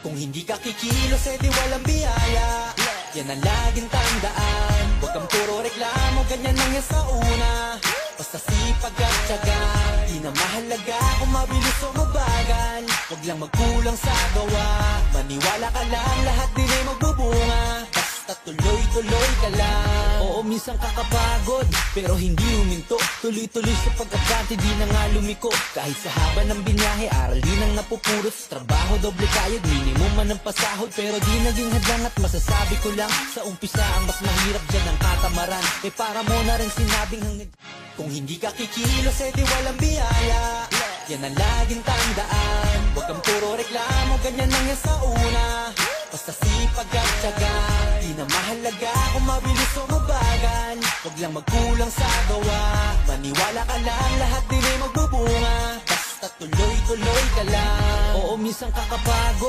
Kung hindi ka kikilos, di walang biyaya. Yan ang laging tandaan. Huwag kang puro reklamo, ganyan lang yan sa una. Basta sipag at tiyaga, di na mahalaga kung mabilis o mabagal. Huwag lang magkulang sa gawa, maniwala ka lang, lahat din ay magbubunga. Basta tuloy-tuloy ka lang. Oo, minsan kakapagod, pero hindi huminto. Tuloy-tuloy sa pag-abante, di na nga lumiko. Kahit sa haba ng binyahe, aral din ang napupulot. Sa trabaho, doble kayod, minimum man ang pasahod. Pero di naging hadlang at masasabi ko lang, sa umpisa ang mas mahirap dyan ang katamaran. Para mo na rin sinabing hanggang kung hindi ka kikilos, di walang biyaya. Yan ang laging tandaan. Huwag kang puro reklamo, ganyan lang yan sa una. Basta sipag at tiyaga, di na mahalaga kung mabilis o mabagal. Huwag lang magkulang sa gawa, maniwala ka lang, lahat din ay magbubunga. Basta tuloy-tuloy ka lang. Oo, minsan kakapagod,